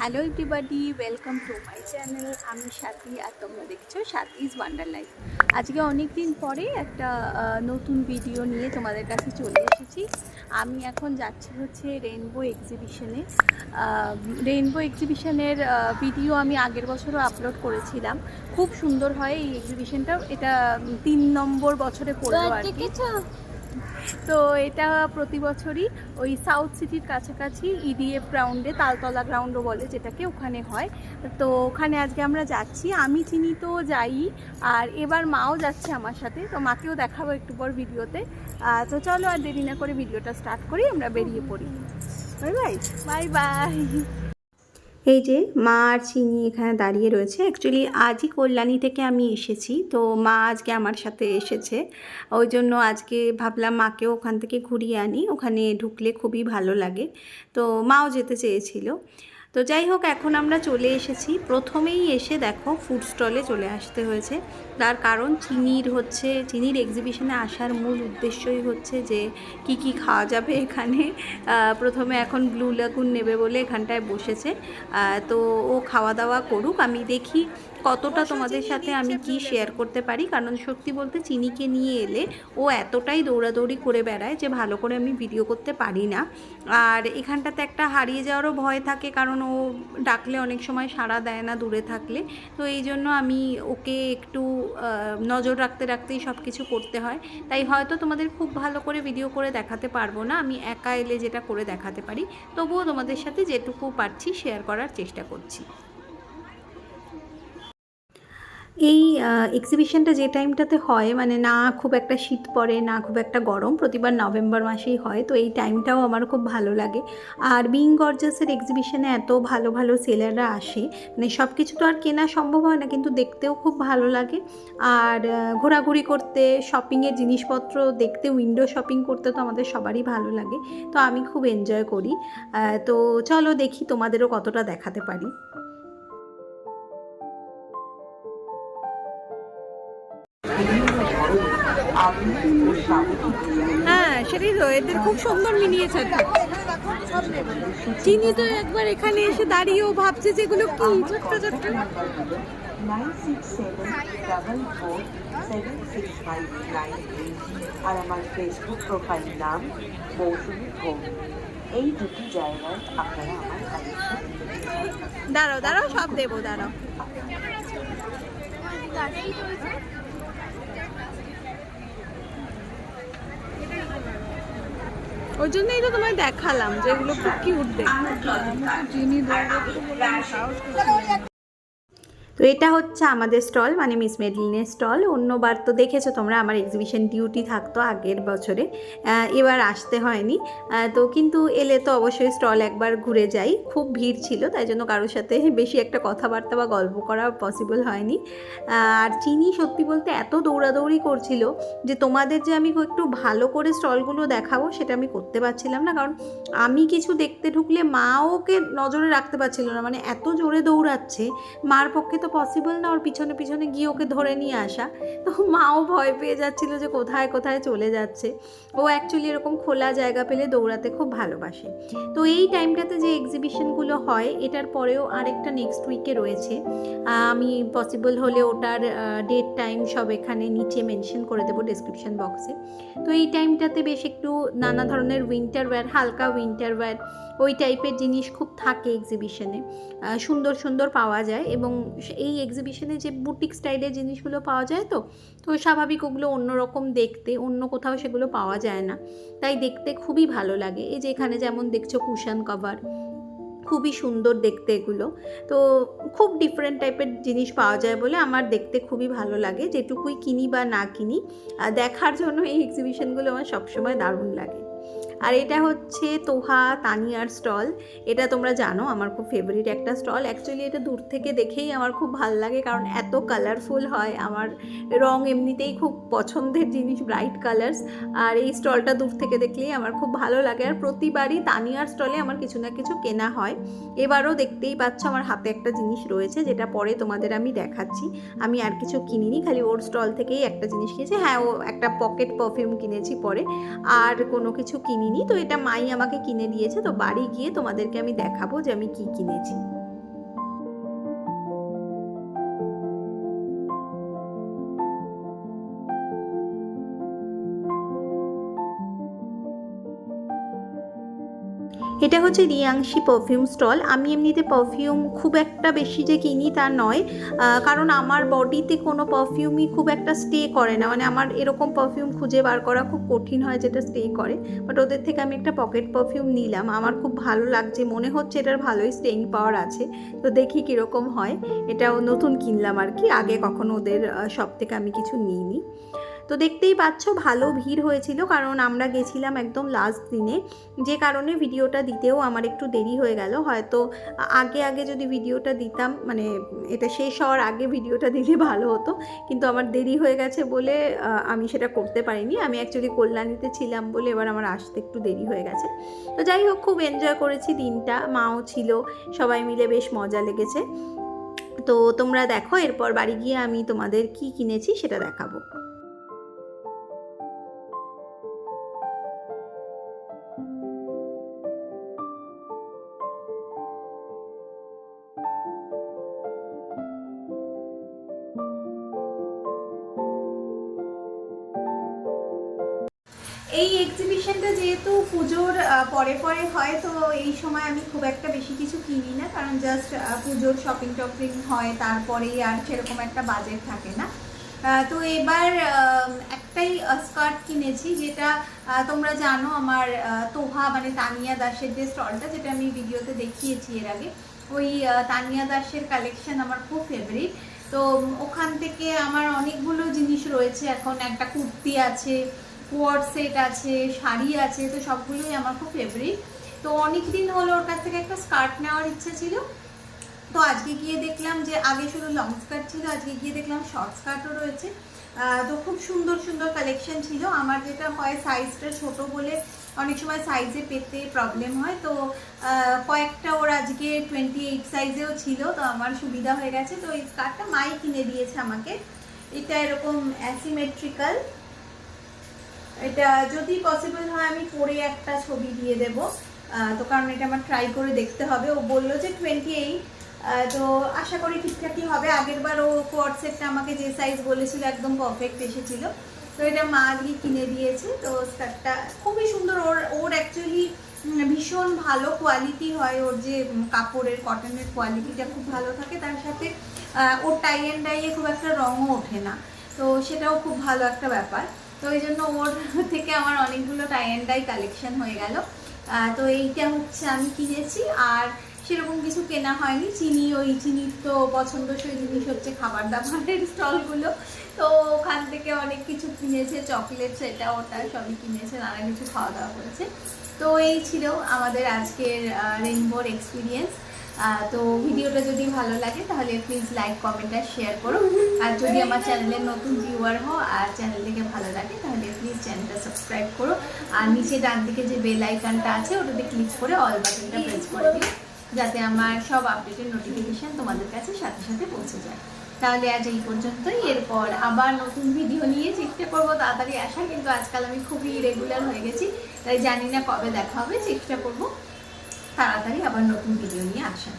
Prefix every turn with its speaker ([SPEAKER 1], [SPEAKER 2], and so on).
[SPEAKER 1] Hello everybody, welcome to my channel. আমি সাথী আর তোমরা দেখছো সাথীজ ওয়ান্ডার লাইফ। আজকে অনেক দিন পরে একটা নতুন ভিডিও নিয়ে তোমাদের কাছে চলে এসেছি। আমি এখন যাচ্ছি হচ্ছে রেইনবো এক্সিবিশনের ভিডিও আমি আগের বছরও আপলোড করেছিলাম। খুব সুন্দর হয় এই এক্সিবিশনটা। এটা 3 নম্বর বছরে পড়লো আর কি। তো এটা প্রতি বছরই ওই সাউথ সিটির কাছাকাছি ইডিএফ গ্রাউন্ডে, তালতলা গ্রাউন্ডও বলে যেটাকে, ওখানে হয়। তো ওখানে আজকে আমরা যাচ্ছি। আমি চিনি তো যাই, আর এবার মাও যাচ্ছে আমার সাথে, তো মাকেও দেখাবো একটু পর ভিডিওতে। তো চলো আর দেরি না করে ভিডিওটা স্টার্ট করি, আমরা বেরিয়ে পড়ি। Bye bye bye bye. এই যে মা আর চিনি এখানে দাঁড়িয়ে রয়েছে। অ্যাকচুয়ালি আজই কল্যাণী থেকে আমি এসেছি, তো মা আজকে আমার সাথে এসেছে। ওই জন্য আজকে ভাবলাম মাকেও ওখান থেকে ঘুরিয়ে আনি, ওখানে ঢুকলে খুবই ভালো লাগে। তো মাও যেতে চেয়েছিল। তো যাই হোক, এখন আমরা চলে এসেছি। প্রথমেই এসে দেখো ফুড স্টলে চলে আসতে হয়েছে। তার কারণ চিনির এক্সিবিশনে আসার মূল উদ্দেশ্যই হচ্ছে যে কি কি খাওয়া যাবে এখানে। প্রথমে এখন ব্লু লাগুন নেবে বলে এখানটায় বসেছে। তো ও খাওয়া দাওয়া করুক, আমি দেখি কতটা তোমাদের সাথে আমি কি শেয়ার করতে পারি। কারণ সত্যি বলতে চিনিকে নিয়ে এলে ও এতটাই দৌড়াদৌড়ি করে বেড়ায় যে ভালো করে আমি ভিডিও করতে পারি না। আর এখানটাতে একটা হারিয়ে যাওয়ারও ভয় থাকে, কারণ ও ডাকলে অনেক সময় সাড়া দেয় না দূরে থাকলে। তো এই জন্য আমি ওকে একটু নজর রাখতে রাখতেই সব কিছু করতে হয়। তাই হয়তো তোমাদের খুব ভালো করে ভিডিও করে দেখাতে পারবো না, আমি একা এলে যেটা করে দেখাতে পারি, তবুও তোমাদের সাথে যেটুকু পারছি শেয়ার করার চেষ্টা করছি। এই এক্সিবিশনটা যে টাইমটাতে হয়, মানে না খুব একটা শীত পড়ে না খুব একটা গরম, প্রতিবার নভেম্বর মাসেই হয়। তো এই টাইমটাও আমার খুব ভালো লাগে। আর বিং গর্জাসের এক্সিবিশনে এত ভালো ভালো সেলাররা আসে, মানে সব কিছু তো আর কেনা সম্ভব হয় না, কিন্তু দেখতেও খুব ভালো লাগে। আর ঘোরাঘুরি করতে, শপিংয়ের জিনিসপত্র দেখতে, উইন্ডো শপিং করতে তো আমাদের সবারই ভালো লাগে। তো আমি খুব এনজয় করি। তো চলো দেখি তোমাদেরও কতটা দেখাতে পারি। হ্যাঁ, সেটাই তো, এদের খুব সুন্দর মিনিয়েচার। চিনি তো একবার এখানে এসে দাঁড়িয়েও ভাবছে যেগুলো কি ছোট্ট ছোট্ট।
[SPEAKER 2] 9677547659 আর আমার ফেসবুক প্রোফাইল নাম মৌসুমী ঘোষ। এই দুটি জায়গায় আপনারা আমার কালেকশন।
[SPEAKER 1] দাঁড়াও দাঁড়াও, সব দেবো, দাঁড়াও। ওই জন্যই তো তোমায় দেখালাম যেগুলো খুব কিউট দেখতে। তো এটা হচ্ছে আমাদের স্টল, মানে মিস মেডলিনের স্টল। অন্যবার তো দেখেছো তোমরা আমার এক্সিবিশন ডিউটি থাকতো আগের বছরে, এবার আসতে হয়নি। তো কিন্তু এলে তো অবশ্যই স্টল একবার ঘুরে যাই। খুব ভিড় ছিল, তাই জন্য কারোর সাথে বেশি একটা কথাবার্তা বা গল্প করা পসিবল হয়নি। আর চিনি সত্যি বলতে এত দৌড়াদৌড়ি করছিল যে তোমাদের যে আমি একটু ভালো করে স্টলগুলো দেখাবো সেটা আমি করতে পারছিলাম না। কারণ আমি কিছু দেখতে ঢুকলে মাও ওকে নজরে রাখতে পারছিল না, মানে এত জোরে দৌড়াচ্ছে। মার পক্ষে তো পসিবল না ওর পিছনে পিছনে গিয়ে ওকে ধরে নিয়ে আসা। তো মাও ভয় পেয়ে যাচ্ছিল যে কোথায় কোথায় চলে যাচ্ছে। ও অ্যাকচুয়ালি এরকম খোলা জায়গা পেলে দৌড়াতে খুব ভালোবাসে। তো এই টাইমটাতে যে এক্সিবিশনগুলো হয়, এটার পরেও আরেকটা নেক্সট উইকে রয়েছে। আমি পসিবল হলে ওটার ডেট টাইম সব এখানে নিচে মেনশন করে দেবো ডেসক্রিপশন বক্সে। তো এই টাইমটাতে বেশ একটু নানা ধরনের উইন্টার ওয়্যার, হালকা উইন্টার ওয়্যার, ওই টাইপের জিনিস খুব থাকে এক্সিবিশনে। সুন্দর সুন্দর পাওয়া যায়। এবং এই এক্সিবিশনে যে বুটিক স্টাইলের জিনিসগুলো পাওয়া যায়, তো স্বাভাবিক ওগুলো অন্যরকম দেখতে, অন্য কোথাও সেগুলো পাওয়া যায় না, তাই দেখতে খুবই ভালো লাগে। এই যে এখানে যেমন দেখছো কুশন কভার, খুবই সুন্দর দেখতে এগুলো। তো খুব ডিফারেন্ট টাইপের জিনিস পাওয়া যায় বলে আমার দেখতে খুবই ভালো লাগে। যেটুকুই কিনি বা না কিনি, দেখার জন্য এই এক্সিবিশনগুলো আমার সবসময় দারুণ লাগে। আর এটা হচ্ছে তোহা তানিয়ার স্টল। এটা তোমরা জানো আমার খুব ফেভারিট একটা স্টল। অ্যাকচুয়ালি এটা দূর থেকে দেখেই আমার খুব ভালো লাগে, কারণ এত কালারফুল হয়। আমার রং এমনিতেই খুব পছন্দের জিনিস, ব্রাইট কালার্স। আর এই স্টলটা দূর থেকে দেখলেই আমার খুব ভালো লাগে। আর প্রতিবারই তানিয়ার স্টলে আমার কিছু না কিছু কেনা হয়। এবারও দেখতেই পাচ্ছ আমার হাতে একটা জিনিস রয়েছে, যেটা পরে তোমাদের আমি দেখাচ্ছি। আমি আর কিছু কিনিনি, খালি ওর স্টল থেকেই একটা জিনিস কিনেছি। হ্যাঁ, ও একটা পকেট পারফিউম কিনেছি পরে, আর কোনো কিছু কিনিনি। তো এটা মাই আমাকে কিনে দিয়েছে, তো বাড়ি গিয়ে তোমাদেরকে আমি দেখাবো যে আমি কি কিনেছি। এটা হচ্ছে রিয়াংশী পারফিউম স্টল। আমি এমনিতে পারফিউম খুব একটা বেশি যে কিনি তা নয়, কারণ আমার বডিতে কোনো পারফিউমই খুব একটা স্টে করে না, মানে আমার এরকম পারফিউম খুঁজে বার করা খুব কঠিন হয় যেটা স্টে করে। বাট ওদের থেকে আমি একটা পকেট পারফিউম নিলাম, আমার খুব ভালো লাগছে, মনে হচ্ছে এটার ভালোই স্টেইং পাওয়ার আছে। তো দেখি কীরকম হয়। এটাও নতুন কিনলাম আর কি, আগে কখনো ওদের শপ থেকে আমি কিছু নিইনি। তো দেখতেই পাচ্ছ ভালো ভিড় হয়েছিল, কারণ আমরা গেছিলাম একদম লাস্ট দিনে, যে কারণে ভিডিওটা দিতেও আমার একটু দেরি হয়ে গেল। হয়তো আগে আগে যদি ভিডিওটা দিতাম, মানে এটা শেষ হওয়ার আগে ভিডিওটা দিলে ভালো হতো, কিন্তু আমার দেরি হয়ে গেছে বলে আমি সেটা করতে পারিনি। আমি অ্যাকচুয়ালি কল্যাণীতে ছিলাম বলে এবার আমার আসতে একটু দেরি হয়ে গেছে। তো যাই হোক, খুব এনজয় করেছি দিনটা, মাও ছিল, সবাই মিলে বেশ মজা লেগেছে। তো তোমরা দেখো, এরপর বাড়ি গিয়ে আমি তোমাদের কি কিনেছি সেটা দেখাবো। এই এক্সিবিশনটা যেহেতু পুজোর পরে পরে হয়, তো এই সময় আমি খুব একটা বেশি কিছু কিনি না, কারণ জাস্ট পুজোর শপিং টপিং হয়, তারপরেই আর সেরকম একটা বাজেট থাকে না। তো এবার একটাই স্কার্ট কিনেছি, যেটা তোমরা জানো আমার তোহা মানে তানিয়া দাসের যে স্টলটা, যেটা আমি ভিডিওতে দেখিয়েছি এর আগে, ওই তানিয়া দাসের কালেকশন আমার খুব ফেভারিট। তো ওখান থেকে আমার অনেকগুলো জিনিস রয়েছে এখন, একটা কুর্তি আছে, কোয়ার্ড সেট আছে, শাড়ি আছে, তো সবগুলোই আমার খুব ফেভারিট। তো অনেক দিন হলো ওর কাছ থেকে একটা স্কার্ট নেওয়ার ইচ্ছা ছিল, তো আজকে গিয়ে দেখলাম যে আগে শুধু লং স্কার্ট ছিল, আজকে গিয়ে দেখলাম শর্ট স্কার্টও রয়েছে। তো খুব সুন্দর সুন্দর কালেকশন ছিল। আমার যেটা হয় সাইজটা ছোট বলে অনেক সময় সাইজে পেতে প্রবলেম হয়, তো কয়েকটা ওর আজকে 28 সাইজেও ছিল, তো আমার সুবিধা হয়ে গেছে। তো এই স্কার্টটা মাই কিনে দিয়েছে আমাকে। এটা এরকম অ্যাসিমেট্রিক্যাল, এটা যদি পসিবল হয় আমি পরে একটা ছবি দিয়ে দেব, তো কারণ এটা আমার ট্রাই করে দেখতে হবে। ও বললো যে 28, তো আশা করি ঠিকঠাকই হবে। আগেরবার ও কোয়ার্ড সেটটা আমাকে যে সাইজ বলেছিল একদম পারফেক্ট এসেছিল। তো এটা মা আজকে কিনে দিয়েছে। তো স্কার্টটা খুবই সুন্দর, ওর অ্যাকচুয়ালি ভীষণ ভালো কোয়ালিটি হয়, ওর যে কাপড়ের কটনের কোয়ালিটিটা খুব ভালো থাকে, তার সাথে ওর টাই অ্যান্ড ডাইয়ে খুব একটা রঙও ওঠে না, তো সেটাও খুব ভালো একটা ব্যাপার। তো এই জন্য ওর থেকে আমার অনেকগুলো টাই অ্যান্ড ডাই কালেকশন হয়ে গেল। তো এইটা হচ্ছে আমি কিনেছি, আর সেরকম কিছু কেনা হয়নি। চিনির তো পছন্দসই জিনিস হচ্ছে খাবার দাবারের স্টলগুলো, তো ওখান থেকে অনেক কিছু কিনেছে, চকলেট এটা ওটা সবই কিনেছে, নানা কিছু খাওয়া দাওয়া করেছে। তো এই ছিল আমাদের আজকের রেইনবোর এক্সপিরিয়েন্স। তো ভিডিওটা যদি ভালো লাগে তাহলে প্লিজ লাইক, কমেন্ট আর শেয়ার করো। আর যদি আমার চ্যানেলের নতুন ভিউয়ার হও আর চ্যানেলটিকে ভালো লাগে তাহলে প্লিজ চ্যানেলটা সাবস্ক্রাইব করো, আর নিচে ডান দিকে যে বেল আইকনটা আছে ওটাতে ক্লিক করে অল বাটনটা প্রেস করে দিও, যাতে আমার সব আপডেটের নোটিফিকেশান তোমাদের কাছে সাথে সাথে পৌঁছে যায়। তাহলে আজ এই পর্যন্তই, এরপর আবার নতুন ভিডিও নিয়ে চেষ্টা করবো তাড়াতাড়ি আসা, কিন্তু আজকাল আমি খুবই ইরেগুলার হয়ে গেছি, তাই জানি না কবে দেখা হবে। চেষ্টা করবো তাড়াতাড়ি আবার নতুন ভিডিও নিয়ে আসা।